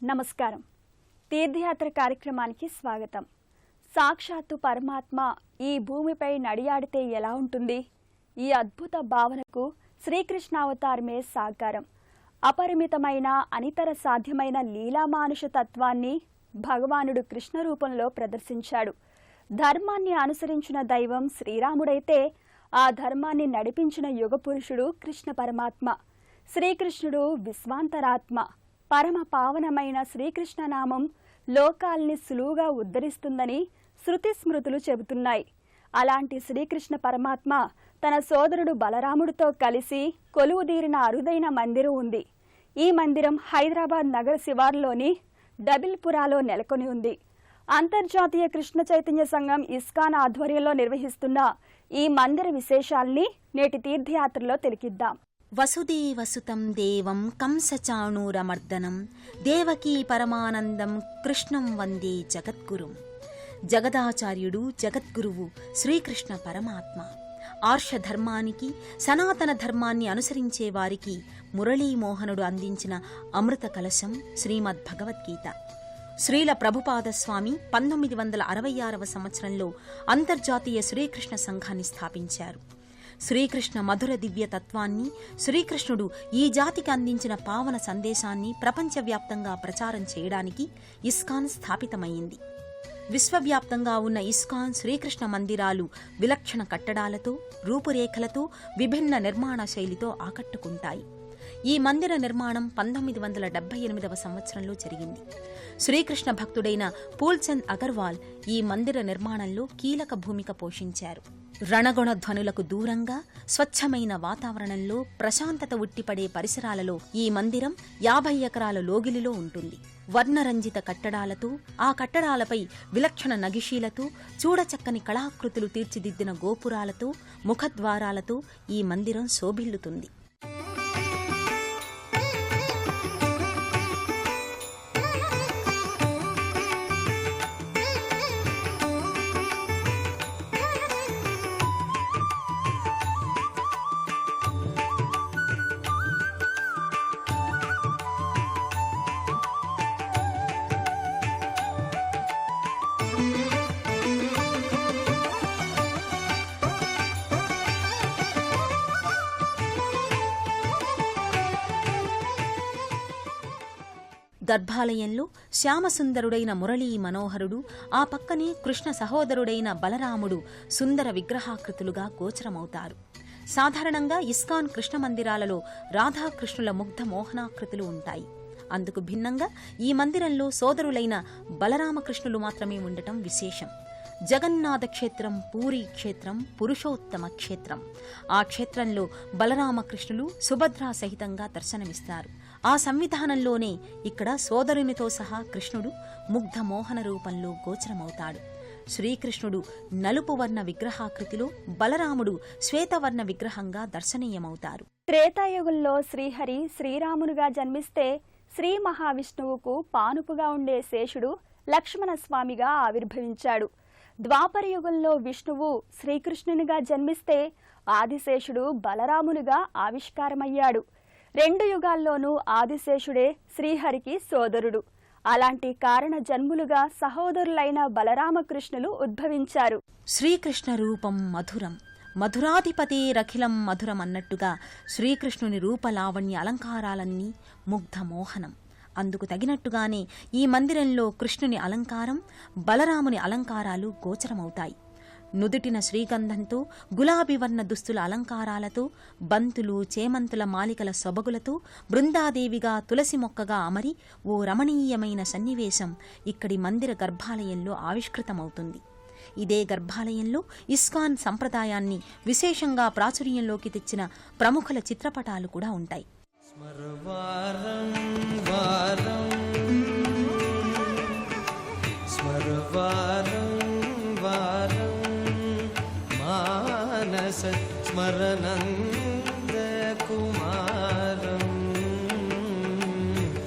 నమస్కారం. తీర్థయాత్ర కార్యక్రమానికి స్వాగతం. సాక్షాత్తు పరమాత్మ ఈ భూమిపై నడియాడితే ఎలా ఉంటుంది? ఈ అద్భుత భావనకు శ్రీకృష్ణావతారమే సాకారం. అపరిమితమైన అనితర సాధ్యమైన లీలామానుష తత్వాన్ని భగవానుడు కృష్ణ రూపంలో ప్రదర్శించాడు. ధర్మాన్ని అనుసరించిన దైవం శ్రీరాముడైతే ఆ ధర్మాన్ని నడిపించిన యుగపురుషుడు కృష్ణ పరమాత్మ. శ్రీకృష్ణుడు విశ్వాంతరాత్మ. పరమ పావనమైన శ్రీకృష్ణనామం లోకాల్ని సులువుగా ఉద్ధరిస్తుందని శృతి స్మృతులు చెబుతున్నాయి. అలాంటి శ్రీకృష్ణ పరమాత్మ తన సోదరుడు బలరాముడితో కలిసి కొలువుదీరిన అరుదైన మందిరం ఉంది. ఈ మందిరం హైదరాబాద్ నగర శివార్లోని డబిల్పురాలో నెలకొని ఉంది. అంతర్జాతీయ కృష్ణ చైతన్య సంఘం ఇస్కాన్ ఆధ్వర్యంలో నిర్వహిస్తున్న ఈ మందిర విశేషాల్ని నేటి తీర్థయాత్రలో తిలకిద్దాం. వసుదేవసుతం దేవం కంసచాణూరమర్దనం దేవకీ పరమానందం కృష్ణం వందే జగద్గురుం. జగదాచార్యుడు జగద్గురువు శ్రీకృష్ణ పరమాత్మ. ఆర్షధర్మానికి సనాతన ధర్మాన్ని అనుసరించే వారికి మురళీమోహనుడు అందించిన అమృత కలశం శ్రీమద్భగవద్గీత. శ్రీల ప్రభుపాదస్వామి 1966వ సంవత్సరంలో అంతర్జాతీయ శ్రీకృష్ణ సంఘాన్ని స్థాపించారు. శ్రీకృష్ణ మధుర దివ్య తత్వాన్ని, శ్రీకృష్ణుడు ఈ జాతికి అందించిన పావన సందేశాన్ని ప్రపంచవ్యాప్తంగా ప్రచారం చేయడానికి ఇస్కాన్ స్థాపితమైంది. విశ్వవ్యాప్తంగా ఉన్న ఇస్కాన్ శ్రీకృష్ణ మందిరాలు విలక్షణ కట్టడాలతో, రూపురేఖలతో, విభిన్న నిర్మాణ శైలితో ఆకట్టుకుంటాయి. ఈ మందిర నిర్మాణం 1978వ సంవత్సరంలో జరిగింది. శ్రీకృష్ణ భక్తుడైన పూల్చంద్ అగర్వాల్ ఈ మందిర నిర్మాణంలో కీలక భూమిక పోషించారు. రణగుణ ధ్వనులకు దూరంగా స్వచ్ఛమైన వాతావరణంలో ప్రశాంతత ఉట్టిపడే పరిసరాలలో ఈ మందిరం 50 ఎకరాల లోగిలిలో ఉంటుంది. వర్ణరంజిత కట్టడాలతో, ఆ కట్టడాలపై విలక్షణ నగిషీలతో, చూడచక్కని కళాకృతులు తీర్చిదిద్దిన గోపురాలతో, ముఖద్వారాలతో ఈ మందిరం శోభిల్లుతుంది. గర్భాలయంలో శ్యామసుందరుడైన మురళీ మనోహరుడు, ఆ పక్కనే కృష్ణ సహోదరుడైన బలరాముడు సుందర విగ్రహాకృతులుగా గోచరమవుతారు. సాధారణంగా ఇస్కాన్ కృష్ణ మందిరాలలో రాధాకృష్ణుల ముగ్ధ మోహనాకృతులు ఉంటాయి. అందుకు భిన్నంగా ఈ మందిరంలో సోదరులైన బలరామకృష్ణులు మాత్రమే ఉండటం విశేషం. జగన్నాథ క్షేత్రం, పూరీ క్షేత్రం, పురుషోత్తమ క్షేత్రం. ఆ క్షేత్రంలో బలరామకృష్ణులు సుభద్రా సహితంగా దర్శనమిస్తారు. ఆ సంవిధానంలోనే ఇక్కడ సోదరునితో సహా కృష్ణుడు ముగ్ధ మోహన రూపంలో గోచరమవుతాడు. శ్రీకృష్ణుడు నలుపు వర్ణ విగ్రహాకృతిలో, బలరాముడు శ్వేతవర్ణ విగ్రహంగా దర్శనీయమవుతారు. త్రేతాయుగంలో శ్రీహరి శ్రీరామునుగా జన్మిస్తే శ్రీ మహావిష్ణువుకు పానుపుగా ఉండే శేషుడు లక్ష్మణస్వామిగా ఆవిర్భవించాడు. ద్వాపర యుగంలో విష్ణువు శ్రీకృష్ణునిగా జన్మిస్తే ఆదిశేషుడు బలరామునిగా ఆవిష్కారమయ్యాడు. 2 యుగాల్లోనూ ఆదిశేషుడే శ్రీహరికి సోదరుడు. అలాంటి కారణ జన్ములుగా సహోదరులైన బలరామకృష్ణులు ఉద్భవించారు. శ్రీకృష్ణ రూపం మధురం, మధురాధిపతేరఖిలం మధురం అన్నట్టుగా శ్రీకృష్ణుని రూపలావణ్య అలంకారాలన్నీ ముగ్ధ మోహనం. అందుకు తగినట్టుగానే ఈ మందిరంలో కృష్ణుని అలంకారం, బలరాముని అలంకారాలు గోచరమవుతాయి. నుదుటిన శ్రీగంధంతో, గులాబీ వర్ణ దుస్తుల అలంకారాలతో, బంతులు, చేమంతుల మాలికల సొబగులతో, బృందాదేవిగా తులసి మొక్కగా అమరి ఓ రమణీయమైన సన్నివేశం ఇక్కడి మందిర గర్భాలయంలో ఆవిష్కృతమవుతుంది. ఇదే గర్భాలయంలో ఇస్కాన్ సంప్రదాయాన్ని విశేషంగా ప్రాచుర్యంలోకి తెచ్చిన ప్రముఖుల చిత్రపటాలు కూడా ఉంటాయి. స్మరణంద కుమారం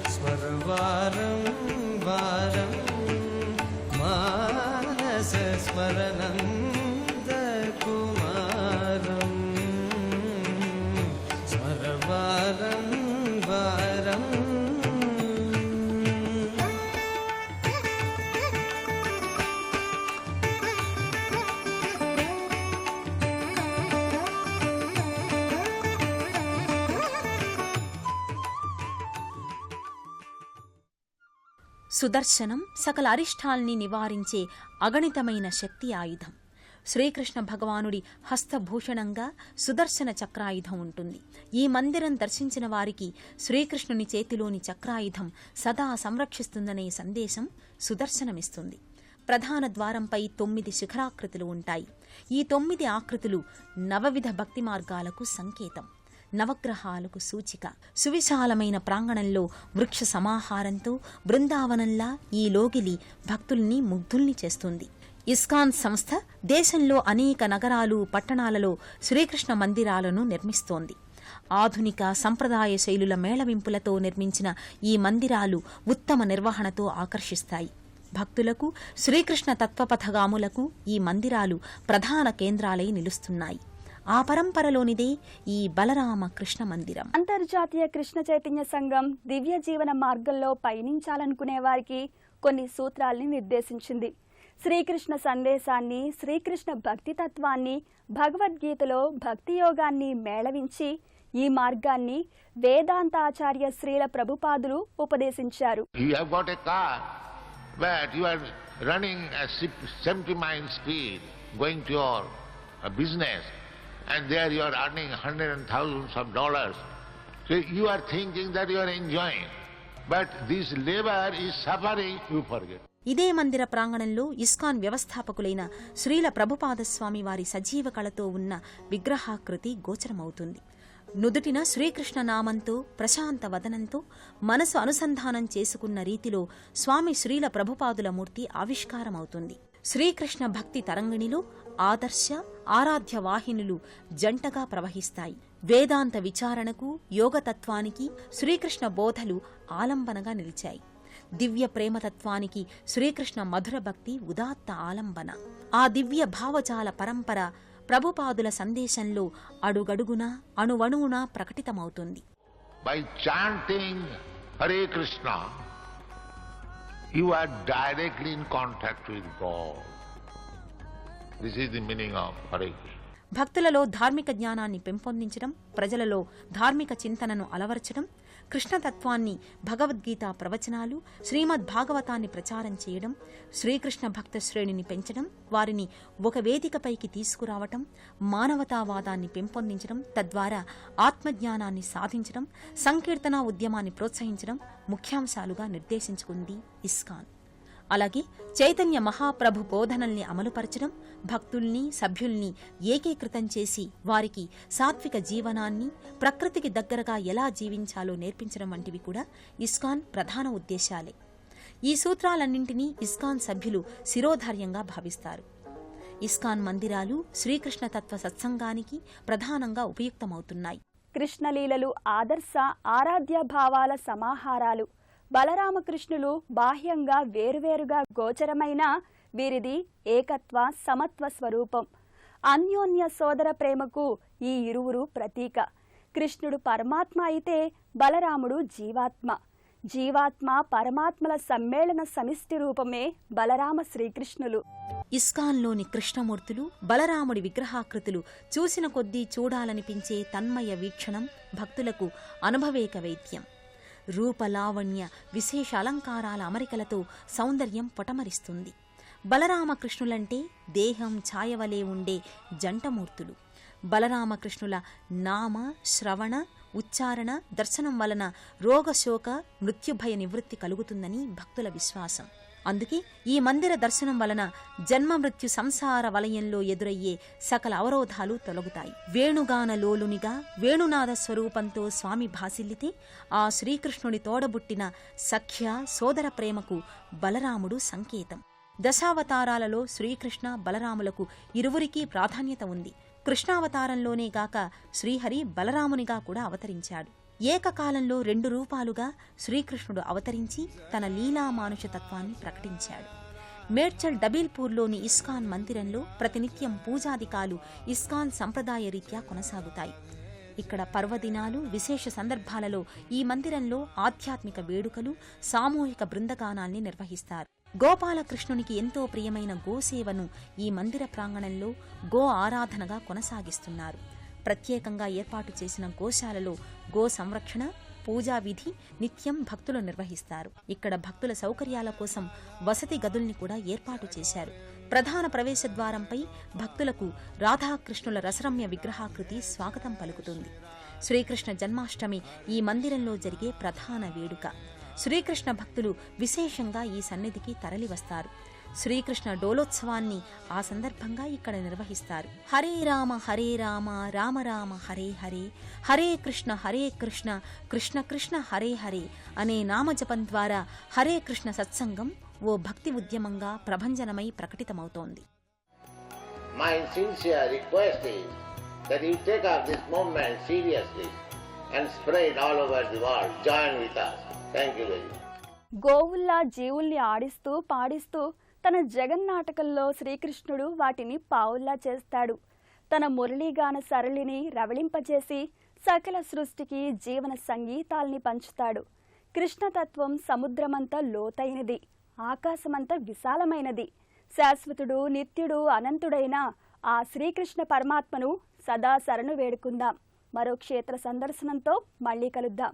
స్మరవారం వారం మానస స్మరణంద కుమారం స్మరవారం వారం సుదర్శనం సకల అరిష్టాల్ని నివారించే అగణితమైన శక్తి ఆయుధం. శ్రీకృష్ణ భగవానుడి హస్తభూషణంగా సుదర్శన చక్రాయుధం ఉంటుంది. ఈ మందిరం దర్శించిన వారికి శ్రీకృష్ణుని చేతిలోని చక్రాయుధం సదా సంరక్షిస్తుందనే సందేశం సుదర్శనమిస్తుంది. ప్రధాన ద్వారంపై 9 శిఖరాకృతులు ఉంటాయి. ఈ 9 ఆకృతులు నవవిధ భక్తి మార్గాలకు సంకేతం, నవగ్రహాలకు సూచిక. సువిశాలమైన ప్రాంగణంలో వృక్ష సమాహారంతో బృందావనంలా ఈ లోగిలి భక్తుల్ని ముగ్ధుల్ని చేస్తుంది. ఇస్కాన్ సంస్థ దేశంలో అనేక నగరాలు, పట్టణాలలో శ్రీకృష్ణ మందిరాలను నిర్మిస్తోంది. ఆధునిక సంప్రదాయ శైలుల మేళవింపులతో నిర్మించిన ఈ మందిరాలు ఉత్తమ నిర్వహణతో ఆకర్షిస్తాయి. భక్తులకు, శ్రీకృష్ణ తత్వపథగాములకు ఈ మందిరాలు ప్రధాన కేంద్రాలై నిలుస్తున్నాయి. ఆ పరంపరలోనిదే ఈ బలరామ కృష్ణ మందిరం. అంతర్జాతీయ కృష్ణ చైతన్య సంఘం దివ్య జీవన మార్గంలో పయనించాలనుకునే వారికి కొన్ని సూత్రాల్ని నిర్దేశించింది. శ్రీకృష్ణ సందేశాన్ని, శ్రీకృష్ణ భక్తి తత్వాన్ని, భగవద్గీతలో భక్తి యోగాన్ని మేళవించి ఈ మార్గాన్ని వేదాంతాచార్య Srila ప్రభుపాదులు ఉపదేశించారు. But you are running at 70 miles speed, going to your business, and there you are earning hundreds and thousands of dollars. So you are thinking that you are enjoying, but this labor is suffering, you forget. ఇదే మందిర ప్రాంగణంలో ISKCON వ్యవస్థాపకులైన Srila ప్రభుపాదస్వామి వారి సజీవ కళతో ఉన్న విగ్రహాకృతి గోచరమవుతుంది. నుదుటిన శ్రీకృష్ణ నామంతో, ప్రశాంత వదనంతో మనసు అనుసంధానం చేసుకున్న రీతిలో స్వామి శ్రీల ప్రభుపాదుల మూర్తి ఆవిష్కారమవుతుంది. శ్రీకృష్ణ భక్తి తరంగిణిలో ఆదర్శ, ఆరాధ్య వాహినులు జంటగా ప్రవహిస్తాయి. వేదాంత విచారణకు, యోగతత్వానికి శ్రీకృష్ణ బోధలు ఆలంబనగా నిలిచాయి. దివ్య ప్రేమతత్వానికి శ్రీకృష్ణ మధుర భక్తి ఉదాత్త ఆలంబన. ఆ దివ్య భావజాల పరంపర ప్రభుపాదుల సందేశంలో అడుగడుగునా, అణువణువునా ప్రకటితమవుతుంది. By chanting Hare Krishna, you are directly in contact with God. This is the meaning of Hare Krishna. భక్తులలో ధార్మిక జ్ఞానాన్ని పెంపొందించడం, ప్రజలలో ధార్మిక చింతనను అలవర్చడం, కృష్ణతత్వాన్ని, భగవద్గీత ప్రవచనాలు, శ్రీమద్ భాగవతాన్ని ప్రచారం చేయడం, శ్రీకృష్ణ భక్త శ్రేణిని పెంచడం, వారిని ఒక వేదికపైకి తీసుకురావటం, మానవతావాదాన్ని పెంపొందించడం, తద్వారా ఆత్మజ్ఞానాన్ని సాధించడం, సంకీర్తనా ఉద్యమాన్ని ప్రోత్సహించడం ముఖ్యాంశాలుగా నిర్దేశించుకుంది ఇస్కాన్. అలాగే చైతన్య మహాప్రభు బోధనల్ని అమలుపరచడం, భక్తుల్ని, సభ్యుల్ని ఏకీకృతం చేసి వారికి సాత్విక జీవనాన్ని, ప్రకృతికి దగ్గరగా ఎలా జీవించాలో నేర్పించడం వంటివి కూడా ఇస్కాన్ ప్రధాన ఉద్దేశాలే. ఈ సూత్రాలన్నింటినీ ఇస్కాన్ సభ్యులు శిరోధార్యంగా భావిస్తారు. ఇస్కాన్ మందిరాలు శ్రీకృష్ణ తత్వ సత్సంగానికి ప్రధానంగా ఉపయుక్తమవుతున్నాయి. కృష్ణలీలలు ఆదర్శ, ఆరాధ్య భావాల సమాహారాలు. బలరామకృష్ణులు బాహ్యంగా వేరువేరుగా గోచరమైన వీరిది ఏకత్వ, సమత్వ స్వరూపం. అన్యోన్య సోదర ప్రేమకు ఈ ఇరువురు ప్రతీక. కృష్ణుడు పరమాత్మ అయితే బలరాముడు జీవాత్మ. జీవాత్మ పరమాత్మల సమ్మేళన సమిష్టి రూపమే బలరామ శ్రీకృష్ణులు. ఇస్కాన్లోని కృష్ణమూర్తులు, బలరాముడి విగ్రహాకృతులు చూసిన కొద్దీ చూడాలనిపించే తన్మయ వీక్షణం భక్తులకు అనుభవేక వైద్యం. రూపలావణ్య విశేష అలంకారాల అమరికలతో సౌందర్యం పొటమరిస్తుంది. బలరామకృష్ణులంటే దేహం ఛాయవలే ఉండే జంటమూర్తులు. బలరామకృష్ణుల నామ, శ్రవణ, ఉచ్చారణ, దర్శనం వలన రోగశోక, మృత్యుభయ నివృత్తి కలుగుతుందని భక్తుల విశ్వాసం. అందుకే ఈ మందిర దర్శనం వలన జన్మ మృత్యు సంసార వలయంలో ఎదురయ్యే సకల అవరోధాలు తొలగుతాయి. వేణుగాన లోలునిగా వేణునాద స్వరూపంతో స్వామి భాసిల్లితే ఆ శ్రీకృష్ణుడి తోడబుట్టిన సఖ్య, సోదర ప్రేమకు బలరాముడు సంకేతం. దశావతారాలలో శ్రీకృష్ణ, బలరాములకు ఇరువురికీ ప్రాధాన్యత ఉంది. కృష్ణావతారంలోనే గాక శ్రీహరి బలరామునిగా కూడా అవతరించాడు. ఏకకాలంలో 2 రూపాలుగా శ్రీకృష్ణుడు అవతరించి తన లీలామానుషతత్వాన్ని ప్రకటించాడు. మేడ్చల్ డబీల్పూర్లోని ఇస్కాన్ మందిరంలో ప్రతినిత్యం పూజాదికాలు ఇస్కాన్ సంప్రదాయ రీత్యా కొనసాగుతాయి. ఇక్కడ పర్వదినాలు, విశేష సందర్భాలలో ఈ మందిరంలో ఆధ్యాత్మిక వేడుకలు, సామూహిక బృందగానాల్ని నిర్వహిస్తారు. గోపాలకృష్ణునికి ఎంతో ప్రియమైన గోసేవను ఈ మందిర ప్రాంగణంలో గో ఆరాధనగా కొనసాగిస్తున్నారు. ప్రత్యేకంగా ఏర్పాటు చేసిన గోశాలలో గో సంరక్షణ, పూజా విధి నిత్యం భక్తులు నిర్వహిస్తారు. ఇక్కడ భక్తుల సౌకర్యాల కోసం వసతి గదుల్ని కూడా ఏర్పాటు చేశారు. ప్రధాన ప్రవేశ ద్వారంపై భక్తులకు రాధాకృష్ణుల రసరమ్య విగ్రహాకృతి స్వాగతం పలుకుతుంది. శ్రీకృష్ణ జన్మాష్టమి ఈ మందిరంలో జరిగే ప్రధాన వేడుక. శ్రీకృష్ణ భక్తులు విశేషంగా ఈ సన్నిధికి తరలివస్తారు. శ్రీకృష్ణ డోలోత్సవాన్ని ఆ సందర్భంగా ఇక్కడ నిర్వహిస్తారు. హరే రామ రామ రామ హరే హరే, హరే కృష్ణ కృష్ణ కృష్ణ హరే హరే అనే నామజపం ద్వారా హరే కృష్ణ సత్సంగం ఓ భక్తి ఉద్యమంగా ప్రభంజనమై ప్రకటితమవుతోంది. My sincere request is that you take up this movement seriously and spread all over the world. Join with us. Thank you very much. గోవుల్లా జీవుల్ని ఆడిస్తూ పాడిస్తూ తన జగన్నాటకంలో శ్రీకృష్ణుడు వాటిని పావుల్లా చేస్తాడు. తన మురళీగాన సరళిని రవళింపచేసి సకల సృష్టికి జీవన సంగీతాల్ని పంచుతాడు. కృష్ణతత్వం సముద్రమంత లోతైనది, ఆకాశమంత విశాలమైనది. శాశ్వతుడు, నిత్యుడు, అనంతుడైన ఆ శ్రీకృష్ణ పరమాత్మను సదా శరణు వేడుకుందాం. మరో క్షేత్ర సందర్శనంతో మళ్ళీ కలుద్దాం.